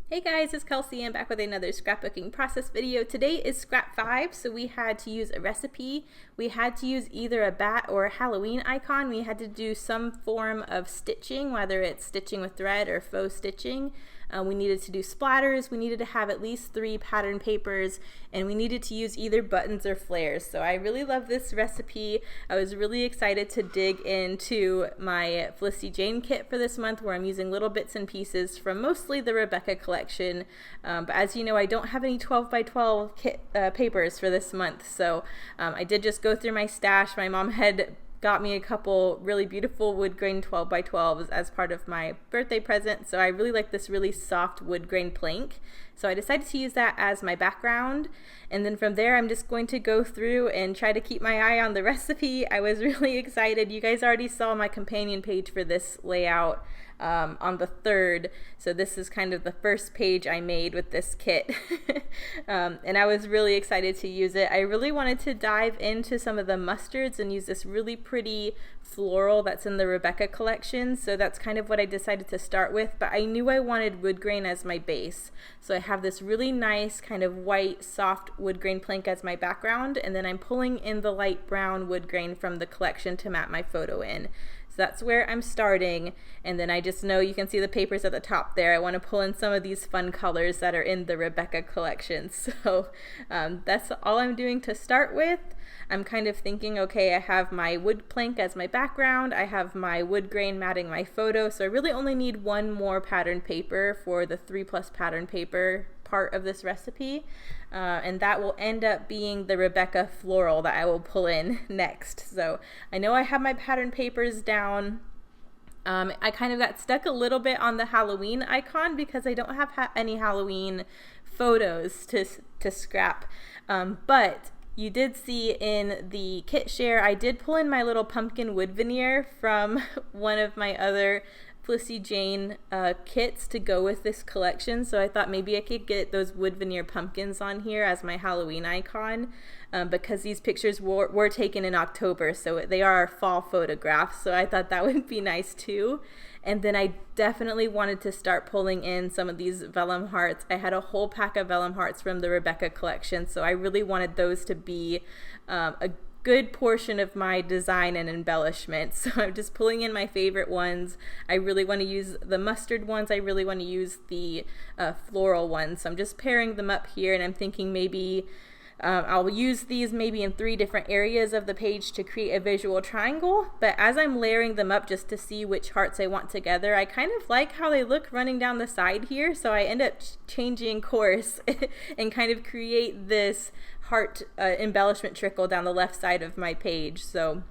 Hey guys, it's Kelsey. I'm back with another scrapbooking process video. Today is scrap 5, so we had to use a recipe. We had to use either a bat or a Halloween icon. We had to do some form of stitching, whether it's stitching with thread or faux stitching. We needed to do splatters, we needed to have at least 3 pattern papers, and we needed to use either buttons or flares. So I really love this recipe. I was really excited to dig into my Felicity Jane kit for this month, where I'm using little bits and pieces from mostly the Rebecca collection. But as you know, I don't have any 12 by 12 kit papers for this month, so I did just go through my stash. My mom had got me a couple really beautiful wood grain 12 by 12s as part of my birthday present, so I really like this really soft wood grain plank. So I decided to use that as my background, and then from there I'm just going to go through and try to keep my eye on the recipe. I was really excited. You guys already saw my companion page for this layout on the 3rd, so this is kind of the first page I made with this kit. And I was really excited to use it. I really wanted to dive into some of the mustards and use this really pretty floral that's in the Rebecca collection, so that's kind of what I decided to start with, but I knew I wanted wood grain as my base. So I have this really nice kind of white soft wood grain plank as my background, and then I'm pulling in the light brown wood grain from the collection to map my photo in. So that's where I'm starting, and then I just know you can see the papers at the top there. I want to pull in some of these fun colors that are in the Rebecca collection. So that's all I'm doing to start with. I'm kind of thinking, okay, I have my wood plank as my background, I have my wood grain matting my photo, so I really only need one more pattern paper for the 3+ pattern paper part of this recipe, and that will end up being the Rebecca floral that I will pull in next. So I know I have my pattern papers down. I kind of got stuck a little bit on the Halloween icon because I don't have any Halloween photos to scrap, but you did see in the kit share, I did pull in my little pumpkin wood veneer from one of my other Felicity Jane kits to go with this collection, so I thought maybe I could get those wood veneer pumpkins on here as my Halloween icon, because these pictures were taken in October, so they are fall photographs, so I thought that would be nice too. And then I definitely wanted to start pulling in some of these vellum hearts. I had a whole pack of vellum hearts from the Rebecca collection, so I really wanted those to be a good portion of my design and embellishment. So I'm just pulling in my favorite ones. I really want to use the mustard ones. I really want to use the floral ones. So I'm just pairing them up here, and I'm thinking maybe I'll use these maybe in 3 different areas of the page to create a visual triangle, but as I'm layering them up just to see which hearts I want together, I kind of like how they look running down the side here, so I end up changing course and kind of create this heart embellishment trickle down the left side of my page. So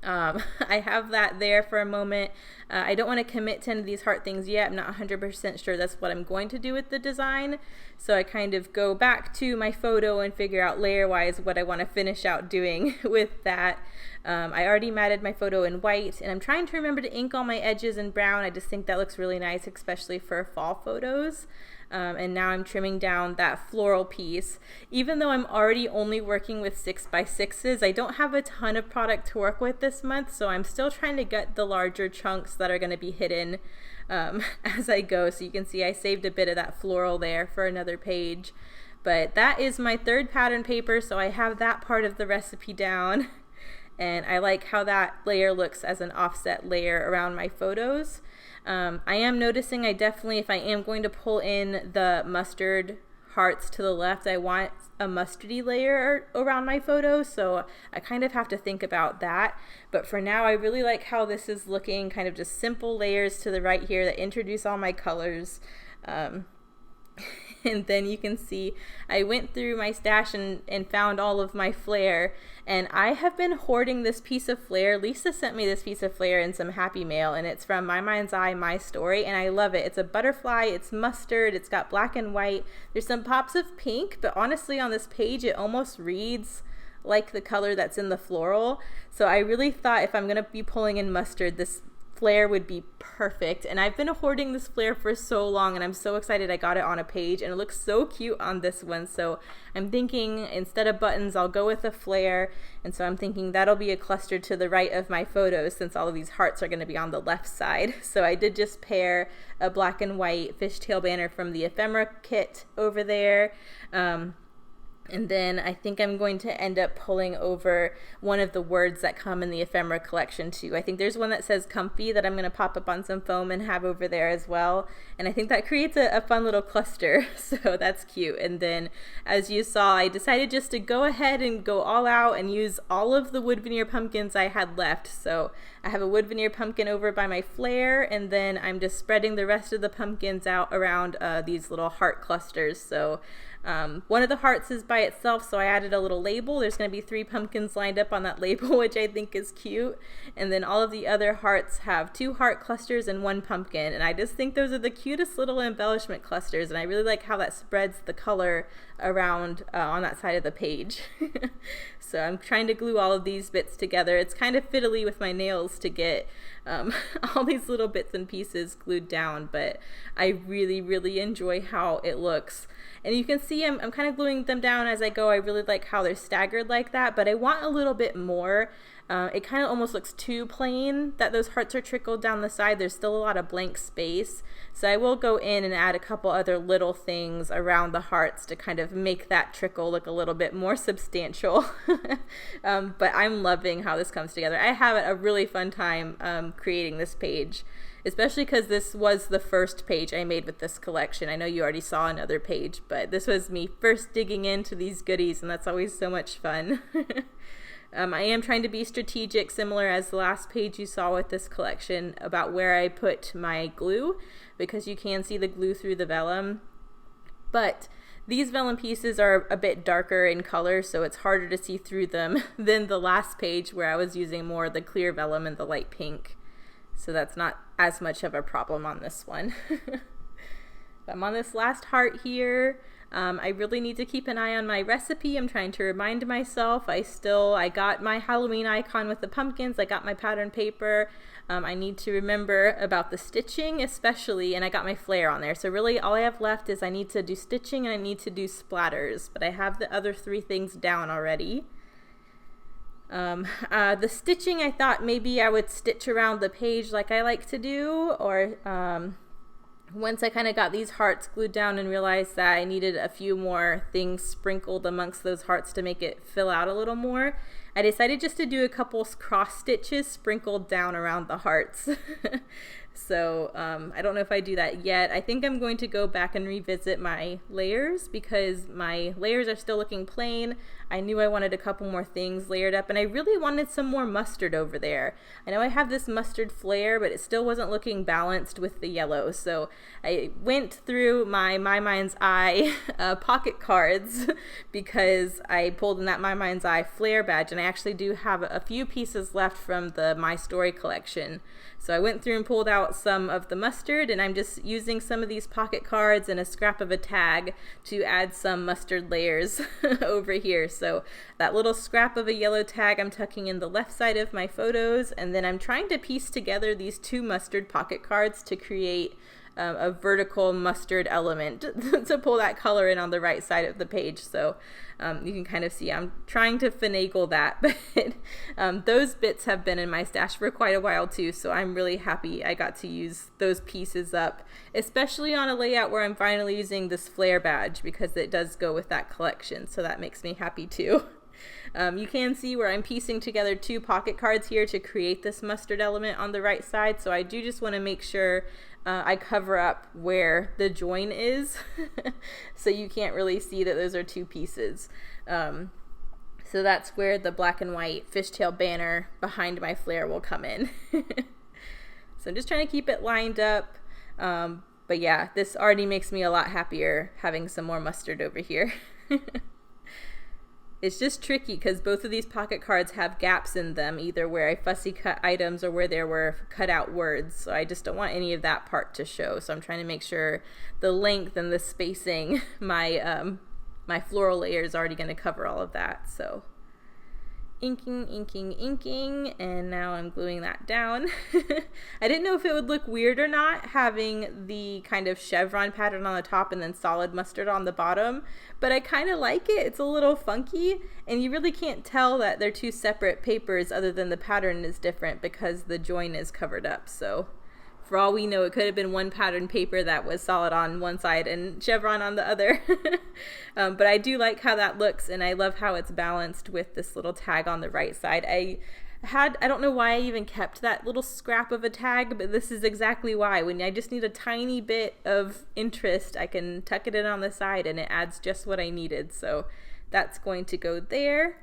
I have that there for a moment. I don't want to commit to any of these heart things yet. I'm not 100% sure that's what I'm going to do with the design. So I kind of go back to my photo and figure out layer-wise what I want to finish out doing with that. I already matted my photo in white, and I'm trying to remember to ink all my edges in brown. I just think that looks really nice, especially for fall photos. And now I'm trimming down that floral piece. Even though I'm already only working with 6x6s, I don't have a ton of product to work with this month, so I'm still trying to get the larger chunks that are going to be hidden as I go. So you can see I saved a bit of that floral there for another page. But that is my 3rd pattern paper, so I have that part of the recipe down. And I like how that layer looks as an offset layer around my photos. I am noticing I definitely, if I am going to pull in the mustard hearts to the left, I want a mustardy layer around my photo, so I kind of have to think about that. But for now, I really like how this is looking, kind of just simple layers to the right here that introduce all my colors. And then you can see I went through my stash and found all of my flair, and I have been hoarding this piece of flair. Lisa sent me this piece of flair in some happy mail, and it's from My Mind's Eye, My Story, and I love it. It's a butterfly, it's mustard, it's got black and white. There's some pops of pink, but honestly on this page it almost reads like the color that's in the floral. So I really thought if I'm going to be pulling in mustard, this flare would be perfect. And I've been hoarding this flare for so long, and I'm so excited I got it on a page, and it looks so cute on this one. So I'm thinking instead of buttons, I'll go with a flare. And so I'm thinking that'll be a cluster to the right of my photos, since all of these hearts are going to be on the left side. So I did just pair a black and white fishtail banner from the ephemera kit over there. And then I think I'm going to end up pulling over one of the words that come in the ephemera collection too. I think there's one that says comfy that I'm going to pop up on some foam and have over there as well. And I think that creates a fun little cluster. So that's cute. And then as you saw, I decided just to go ahead and go all out and use all of the wood veneer pumpkins I had left. So I have a wood veneer pumpkin over by my flare, and then I'm just spreading the rest of the pumpkins out around these little heart clusters. So one of the hearts is by itself, so I added a little label. There's going to be 3 pumpkins lined up on that label, which I think is cute. And then all of the other hearts have 2 heart clusters and 1 pumpkin. And I just think those are the cutest little embellishment clusters. And I really like how that spreads the color around on that side of the page. So I'm trying to glue all of these bits together. It's kind of fiddly with my nails to get all these little bits and pieces glued down, but I really, really enjoy how it looks. And you can see I'm kind of gluing them down as I go. I really like how they're staggered like that, but I want a little bit more. It kind of almost looks too plain that those hearts are trickled down the side. There's still a lot of blank space. So I will go in and add a couple other little things around the hearts to kind of make that trickle look a little bit more substantial. But I'm loving how this comes together. I have a really fun time creating this page, especially because this was the first page I made with this collection. I know you already saw another page, but this was me first digging into these goodies, and that's always so much fun. I am trying to be strategic, similar as the last page you saw with this collection, about where I put my glue, because you can see the glue through the vellum. But these vellum pieces are a bit darker in color, so it's harder to see through them than the last page where I was using more of the clear vellum and the light pink. So that's not as much of a problem on this one. I'm on this last heart here. I really need to keep an eye on my recipe. I'm trying to remind myself. I got my Halloween icon with the pumpkins. I got my pattern paper. I need to remember about the stitching especially, and I got my flare on there. So really all I have left is I need to do stitching and I need to do splatters, but I have the other 3 things down already. The stitching, I thought maybe I would stitch around the page like I like to do, or once I kind of got these hearts glued down and realized that I needed a few more things sprinkled amongst those hearts to make it fill out a little more, I decided just to do a couple cross stitches sprinkled down around the hearts. So I don't know if I do that yet. I think I'm going to go back and revisit my layers, because my layers are still looking plain. I knew I wanted a couple more things layered up, and I really wanted some more mustard over there. I know I have this mustard flare, but it still wasn't looking balanced with the yellow. So I went through my Mind's Eye pocket cards, because I pulled in that Mind's Eye flare badge, and I actually do have a few pieces left from the My Story collection. So I went through and pulled out some of the mustard, and I'm just using some of these pocket cards and a scrap of a tag to add some mustard layers over here. So that little scrap of a yellow tag I'm tucking in the left side of my photos, and then I'm trying to piece together these 2 mustard pocket cards to create a vertical mustard element to pull that color in on the right side of the page. So you can kind of see I'm trying to finagle that, but those bits have been in my stash for quite a while too, so I'm really happy I got to use those pieces up, especially on a layout where I'm finally using this flare badge, because it does go with that collection, so that makes me happy too. You can see where I'm piecing together 2 pocket cards here to create this mustard element on the right side, so I do just want to make sure I cover up where the join is so you can't really see that those are 2 pieces. So that's where the black and white fishtail banner behind my flare will come in. So I'm just trying to keep it lined up. But yeah, this already makes me a lot happier having some more mustard over here. It's just tricky because both of these pocket cards have gaps in them, either where I fussy cut items or where there were cut out words. So I just don't want any of that part to show. So I'm trying to make sure the length and the spacing, my floral layer is already going to cover all of that. So inking, and now I'm gluing that down. I didn't know if it would look weird or not having the kind of chevron pattern on the top and then solid mustard on the bottom, but I kind of like it. It's a little funky, and you really can't tell that they're two separate papers other than the pattern is different because the join is covered up. So for all we know, it could have been one pattern paper that was solid on one side and chevron on the other. But I do like how that looks, and I love how it's balanced with this little tag on the right side. I don't know why I even kept that little scrap of a tag, but this is exactly why. When I just need a tiny bit of interest, I can tuck it in on the side and it adds just what I needed. So that's going to go there.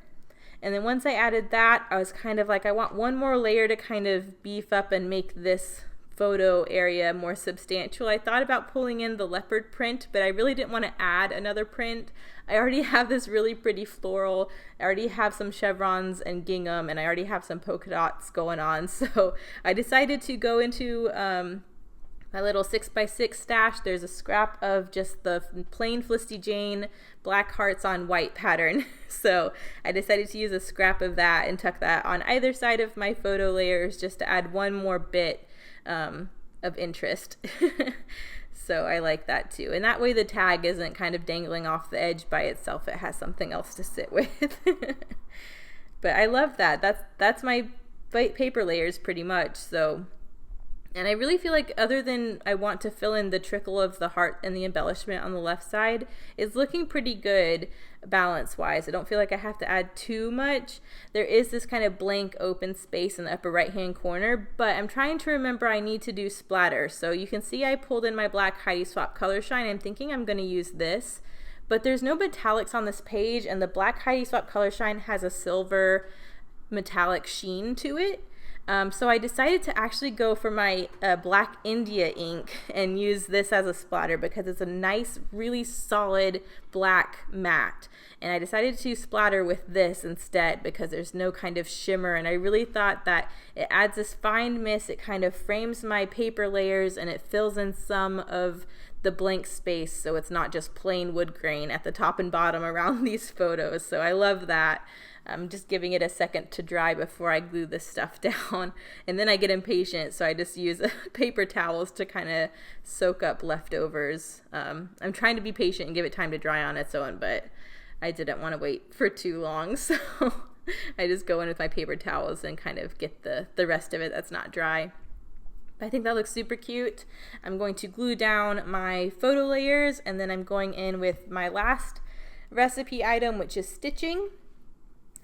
And then once I added that, I was kind of like, I want one more layer to kind of beef up and make this photo area more substantial. I thought about pulling in the leopard print, but I really didn't want to add another print. I already have this really pretty floral. I already have some chevrons and gingham, and I already have some polka dots going on. So I decided to go into my little 6x6 stash. There's a scrap of just the plain Felicity Jane black hearts on white pattern. So I decided to use a scrap of that and tuck that on either side of my photo layers just to add one more bit of interest. So I like that too, and that way the tag isn't kind of dangling off the edge by itself. It has something else to sit with. But I love that. That's my paper layers pretty much. So, and I really feel like, other than I want to fill in the trickle of the heart and the embellishment on the left side, is looking pretty good balance wise. I don't feel like I have to add too much. There is this kind of blank open space in the upper right hand corner, but I'm trying to remember I need to do splatter. So you can see I pulled in my black Heidi Swapp Color Shine. I'm thinking I'm going to use this, but there's no metallics on this page, and the black Heidi Swapp Color Shine has a silver metallic sheen to it. So I decided to actually go for my Black India ink and use this as a splatter because it's a nice, really solid black matte. And I decided to splatter with this instead because there's no kind of shimmer, and I really thought that it adds this fine mist. It kind of frames my paper layers and it fills in some of the blank space, so it's not just plain wood grain at the top and bottom around these photos. So I love that. I'm just giving it a second to dry before I glue this stuff down, and then I get impatient, so I just use paper towels to kind of soak up leftovers. I'm trying to be patient and give it time to dry on its own, but I didn't want to wait for too long, so I just go in with my paper towels and kind of get the rest of it that's not dry. I think that looks super cute. I'm going to glue down my photo layers, and then I'm going in with my last recipe item, which is stitching.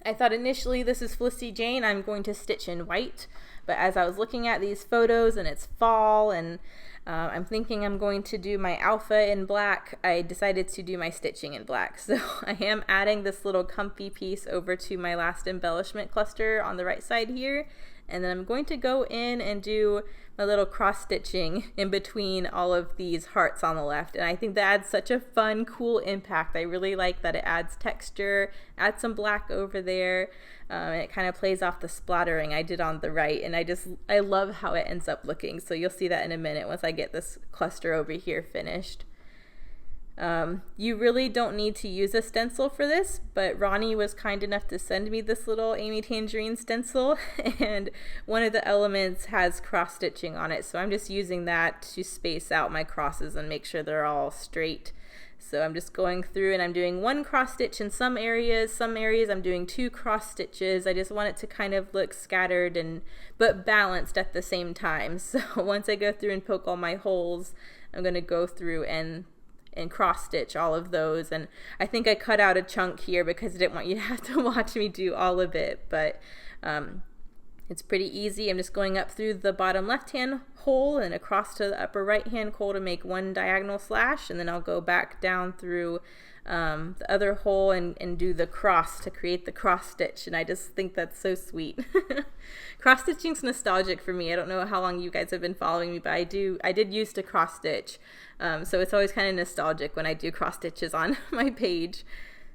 I thought initially this is Felicity Jane, I'm going to stitch in white, but as I was looking at these photos and it's fall and I'm thinking I'm going to do my alpha in black, I decided to do my stitching in black. So I am adding this little comfy piece over to my last embellishment cluster on the right side here, and then I'm going to go in and do my little cross stitching in between all of these hearts on the left, and I think that adds such a fun, cool impact. I really like that it adds texture, adds some black over there, and it kind of plays off the splattering I did on the right, and I love how it ends up looking. So you'll see that in a minute once I get this cluster over here finished. You really don't need to use a stencil for this, but Ronnie was kind enough to send me this little Amy Tangerine stencil, and one of the elements has cross stitching on it, so I'm just using that to space out my crosses and make sure they're all straight. So I'm just going through and I'm doing one cross stitch in some areas I'm doing 2 cross stitches. I just want it to kind of look scattered but balanced at the same time. So once I go through and poke all my holes, I'm going to go through and cross stitch all of those. And I think I cut out a chunk here because I didn't want you to have to watch me do all of it, but it's pretty easy. I'm just going up through the bottom left hand hole and across to the upper right hand hole to make one diagonal slash, and then I'll go back down through the other hole and do the cross to create the cross stitch, and I just think that's so sweet. Cross stitching's nostalgic for me. I don't know how long you guys have been following me, but I did used to cross stitch, so it's always kind of nostalgic when I do cross stitches on my page.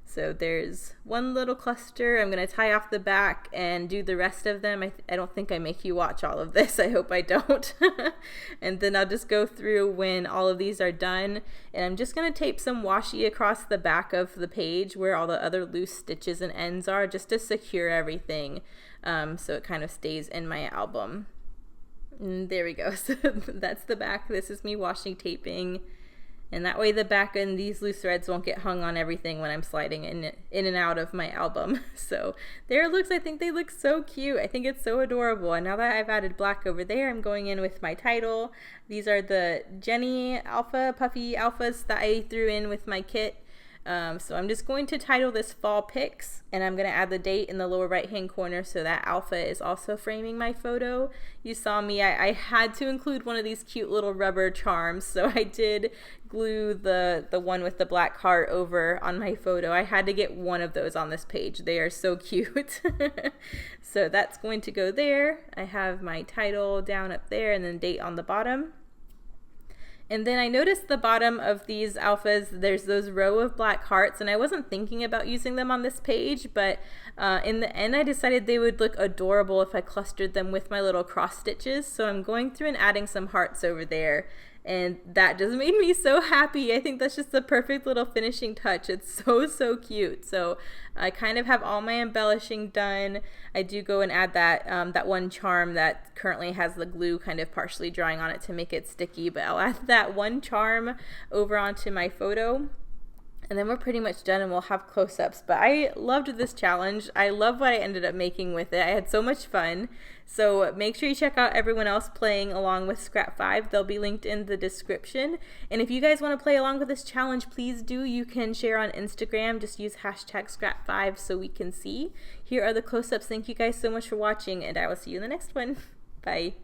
So there's one little cluster. I'm going to tie off the back and do the rest of them. I don't think I make you watch all of this. I hope I don't. And then I'll just go through when all of these are done. And I'm just going to tape some washi across the back of the page where all the other loose stitches and ends are, just to secure everything, so it kind of stays in my album. And there we go. So that's the back. This is me washi taping. And that way the back and these loose threads won't get hung on everything when I'm sliding in and out of my album. So there it looks. I think they look so cute. I think it's so adorable. And now that I've added black over there, I'm going in with my title. These are the Jenny Alpha Puffy Alphas that I threw in with my kit. So I'm just going to title this Fall Pics, and I'm going to add the date in the lower right hand corner so that alpha is also framing my photo. You saw me, I had to include one of these cute little rubber charms, so I did glue the one with the black heart over on my photo. I had to get one of those on this page. They are so cute. So that's going to go there. I have my title down up there and then date on the bottom. And then I noticed the bottom of these alphas, there's those row of black hearts, and I wasn't thinking about using them on this page, but in the end I decided they would look adorable if I clustered them with my little cross stitches. So I'm going through and adding some hearts over there, and that just made me so happy. I think that's just the perfect little finishing touch. It's so cute. So I kind of have all my embellishing done. I do go and add that one charm that currently has the glue kind of partially drying on it to make it sticky, but I'll add that one charm over onto my photo. And then we're pretty much done and we'll have close-ups. But I loved this challenge. I love what I ended up making with it. I had so much fun. So make sure you check out everyone else playing along with Scrap 5. They'll be linked in the description. And if you guys want to play along with this challenge, please do. You can share on Instagram. Just use hashtag Scrap5 so we can see. Here are the close-ups. Thank you guys so much for watching, and I will see you in the next one. Bye.